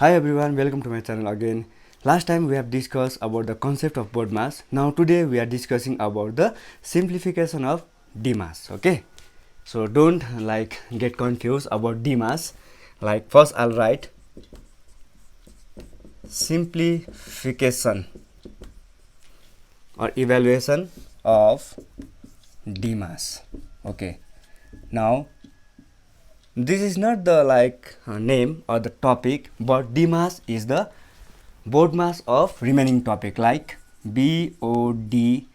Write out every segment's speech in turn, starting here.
Hi everyone, welcome to my channel again. Last time we have discussed about the concept of BODMAS. Now today we are discussing about the simplification of DMAS. Okay, so don't get confused about DMAS. Like first I'll write simplification or evaluation of DMAS. Okay, now this is not the name or the topic, but DMAS is the BODMAS of remaining topic, like BODMAS.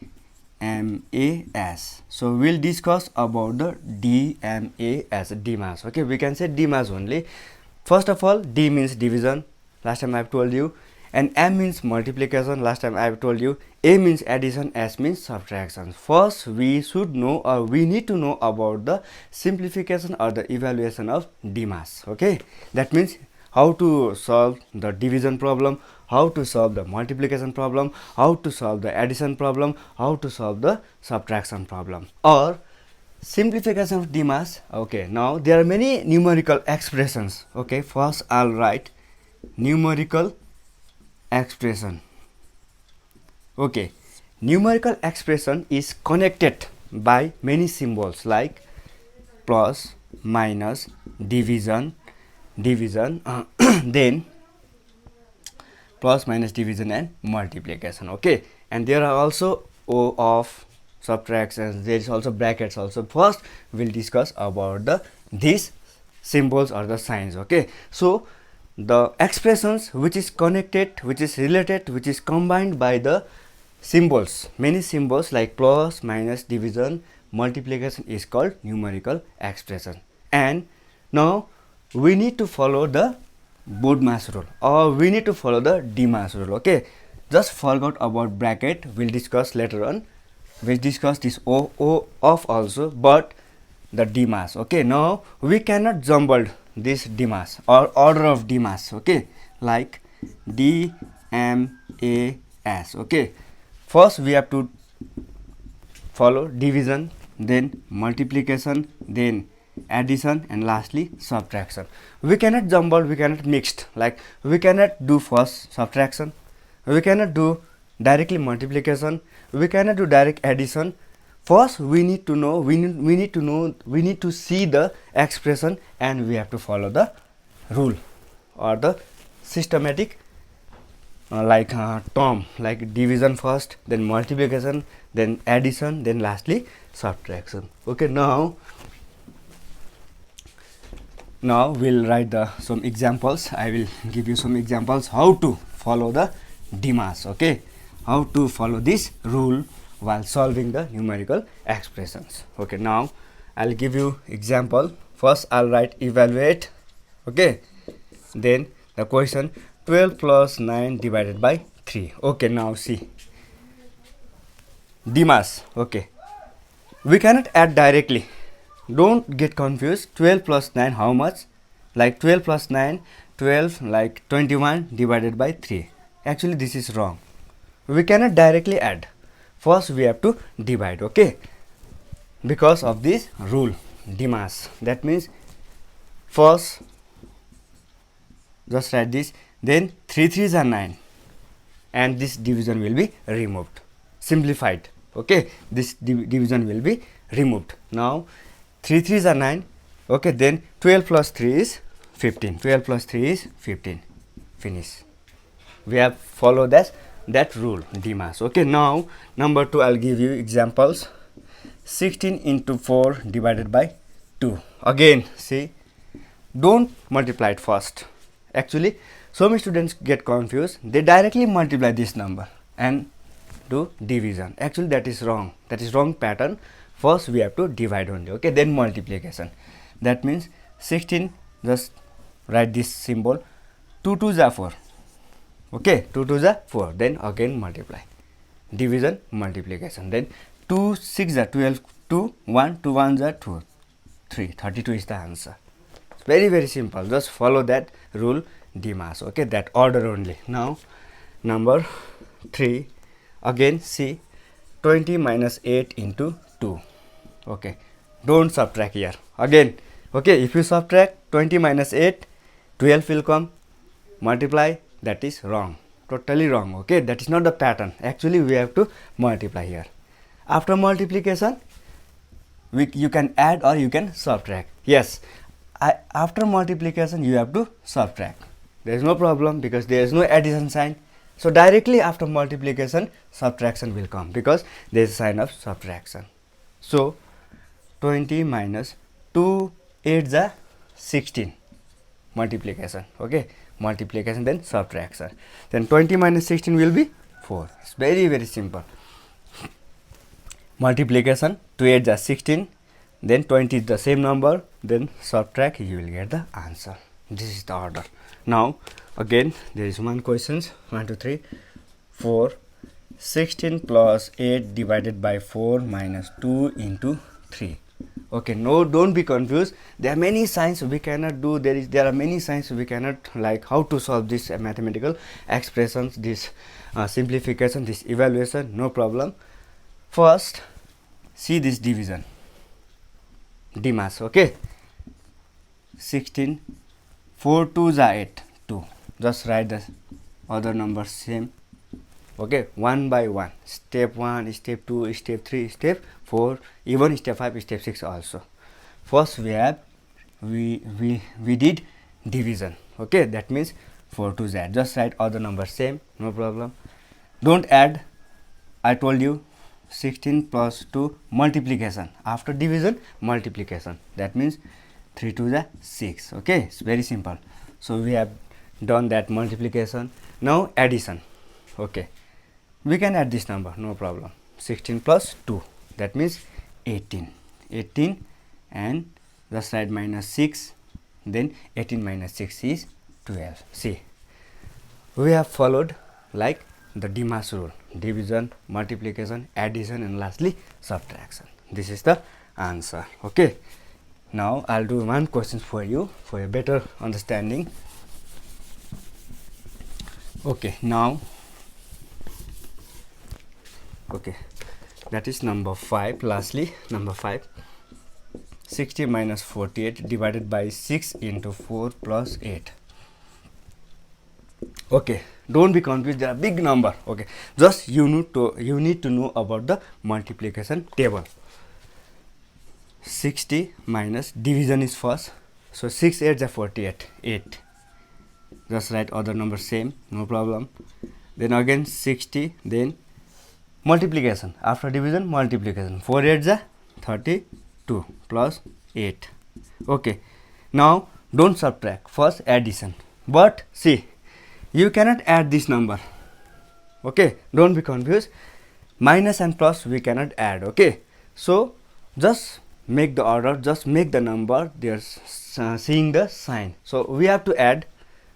So we'll discuss about the DMAS. Okay, we can say DMAS only. First of all, D means division, last time I've told you, and M means multiplication, last time I've told you. A means addition, S means subtraction. First we should know, or we need to know about the simplification or the evaluation of DMAS. Okay, that means how to solve the division problem, how to solve the multiplication problem, how to solve the addition problem, how to solve the subtraction problem, or simplification of DMAS. Okay, now there are many numerical expressions. Okay, first I'll write numerical expression. Okay, numerical expression is connected by many symbols like plus, minus, division, then plus, minus, division and multiplication. Okay, and there are also O of subtractions, there is also brackets also. First we'll discuss about these symbols or the signs. Okay, so the expressions which is connected, which is related, which is combined by the symbols, many symbols like plus, minus, division, multiplication is called numerical expression. And now we need to follow the BODMAS rule, or we need to follow the DMAS rule. Okay, just forgot about bracket, we'll discuss later on. We'll discuss this O of also, but the DMAS. Okay, now we cannot jumble this DMAS or order of DMAS. Okay, like DMAS. Okay, first we have to follow division, then multiplication, then addition, and lastly subtraction. We cannot jumble, we cannot mixed, like we cannot do first subtraction, we cannot do directly multiplication, we cannot do direct addition. First we need to know, we need to see the expression, and we have to follow the rule or the systematic term, like division first, then multiplication, then addition, then lastly subtraction. Okay, now we'll write some examples. I will give you some examples how to follow the DMAS. Okay, how to follow this rule while solving the numerical expressions. Okay, now I'll give you example. First I'll write evaluate. Okay, then the question 12 plus 9 divided by 3. Okay, now see DMAS. Okay, we cannot add directly, don't get confused. 12 plus 9 how much? Like 12 plus 9, 12 like 21 divided by 3. Actually this is wrong, we cannot directly add, first we have to divide. Okay, because of this rule DMAS. That means first just write this, then 3 3s are 9, and this division will be removed, simplified. Okay, this division will be removed. Now 3 3s are 9. Okay, then 12 plus 3 is 15, 12 plus 3 is 15, finish. We have followed that rule DMAS. Okay, now number 2 I'll give you examples. 16 into 4 divided by 2. Again see, don't multiply it first. Actually so many students get confused, they directly multiply this number and do division. Actually that is wrong, that is wrong pattern. First we have to divide only. Okay, then multiplication. That means 16, just write this symbol, 2 2s are 4. Okay, 2 2s are 4, then again multiply, division, multiplication, then 2 6 are 12, 2 1, 2 1s are 2, 3, 32 is the answer. It's very very simple, just follow that rule DMAS. Okay, that order only. Now number 3, again see, 20 minus 8 into 2. Okay, don't subtract here again. Okay, if you subtract 20 minus 8, 12 will come. multiply, that is wrong, totally wrong. Okay, that is not the pattern. Actually we have to multiply here. After multiplication you can add or you can subtract. Yes, after multiplication you have to subtract. There is no problem because there is no addition sign. So directly after multiplication subtraction will come because there is a sign of subtraction. So 20 minus 2 8 is 16, multiplication. Okay, multiplication then subtraction. Then 20 minus 16 will be 4. It's very simple. Multiplication, 2 8 is 16, then 20 is the same number, then subtract, you will get the answer. This is the order. Now again there is one questions, 1 2 3 4, 16 plus 8 divided by 4 minus 2 into 3. Okay, no, don't be confused. There are many signs we cannot do. There are many signs we cannot, like how to solve this mathematical expressions, this simplification, this evaluation. No problem. First, see this division, DMAS. Okay, 16, 4 2 is 8, 2. Just write the other numbers same. Okay, one by one, step 1, step 2, step 3, step 4, even step 5, step 6 also. First we did division. Okay, that means 4 2 is 8. Just write other numbers same, no problem. Don't add. I told you 16 plus 2 multiplication. After division, multiplication. That means 3 2 is 6. Okay, it's very simple. So we have done that multiplication. Now addition. Okay, we can add this number, no problem. 16 plus 2, that means 18. 18 and just write minus 6. Then 18 minus 6 is 12. See, we have followed like the DMAS rule: division, multiplication, addition, and lastly subtraction. This is the answer. Okay, now I'll do one question for you for a better understanding. Okay, now okay, that is number 5. Lastly, number 5, 60 minus 48 divided by 6 into 4 plus 8. Okay, don't be confused, they are big number. Okay, just you need to know about the multiplication table. 60 minus division is first, so 6 8 is 48, 8. Just write other number same, no problem. Then again 60, then multiplication. After division, multiplication. 4 8 is 32 plus 8. Okay, now don't subtract, first addition. But see, you cannot add this number. Okay, don't be confused. Minus and plus we cannot add. Okay, so just make the order, just make the number, they're seeing the sign, so we have to add.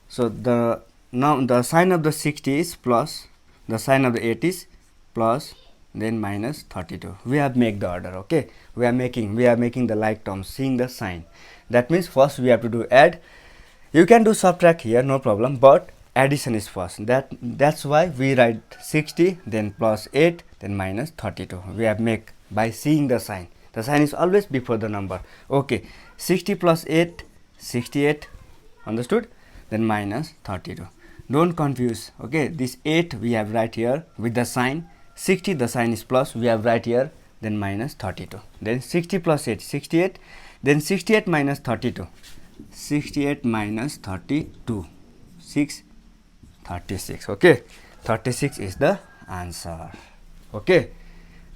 So the sign of the 60 is plus, the sign of the 8 is plus, then minus 32. We have make the order. Okay, we are making the like terms, seeing the sign. That means first we have to do add. You can do subtract here, no problem, but addition is first. That's why we write 60, then plus 8, then minus 32. We have make by seeing the sign. The sign is always before the number. Okay, 60 plus 8, 68. Understood? Then minus 32. Don't confuse. Okay, this 8 we have right here with the sign. 60, the sign is plus, we have right here, then minus 32. Then 60 plus 8, 68. Then 68 minus 32. 68 minus 32. 6, 36. Okay, 36 is the answer. Okay,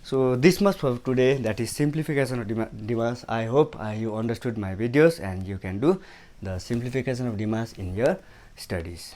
so this much for today, that is simplification of DMAS. I hope you understood my videos and you can do the simplification of DMAS in your studies.